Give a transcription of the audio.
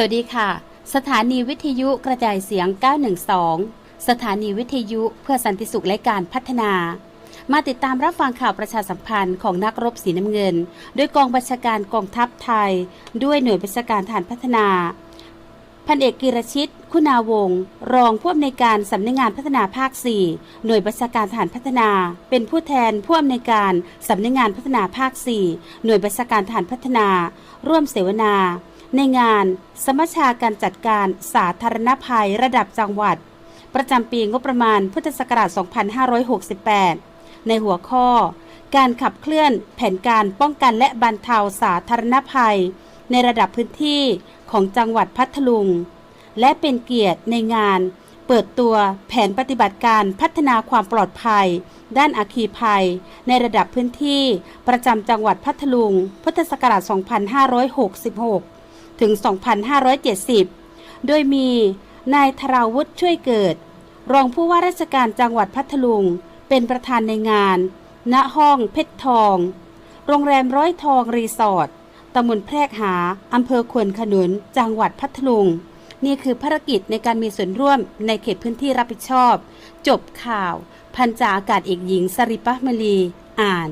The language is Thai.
วัสดีค่ะสถานีวิทยุกระจายเสียง 912 สถานีวิทยุเพื่อสันติสุขและการพัฒนา มาติดตามรับฟังข่าวประชาสัมพันธ์ของนักรบสีน้ำเงินโดยกองบัญชาการกองทัพไทยด้วยหน่วยบัญชาการทหารพัฒนาพันเอกกิรชิตคุณาวงศ์รองผู้อำนวยการสำนักงานพัฒนาภาค 4 หน่วยบัญชาการทหารพัฒนาเป็นผู้แทนผู้อำนวยการสำนักงานพัฒนาภาค 4 หน่วยบัญชาการทหารพัฒนาร่วมเสวนาในงานสมัชชาการจัดการสาธารณภัยระดับจังหวัดประจำปีงบประมาณพุทธศักราช 2568 ในหัวข้อการขับเคลื่อนแผนการป้องกันและบรรเทาสาธารณภัยในระดับพื้นที่ของจังหวัดพัทลุงและเป็นเกียรติในงานเปิดตัวแผนปฏิบัติการพัฒนาความปลอดภัยด้านอัคคีภัยในระดับพื้นที่ประจำจังหวัดพัทลุงพุทธศักราช 2566 ถึง 2570 โดยมีนายธราวุฒิช่วยเกิดรองผู้ว่าราชการจังหวัดพัทลุงเป็นประธานในงานณห้องเพชรทองโรงแรมร้อยทองรีสอร์ทตำบลแพรกหาอำเภอควนขนุนจังหวัดพัทลุงนี่คือภารกิจในการมีส่วนร่วมในเขตพื้นที่รับผิดชอบจบข่าวพันจ่าอากาศเอกหญิงสริปะมลีอ่าน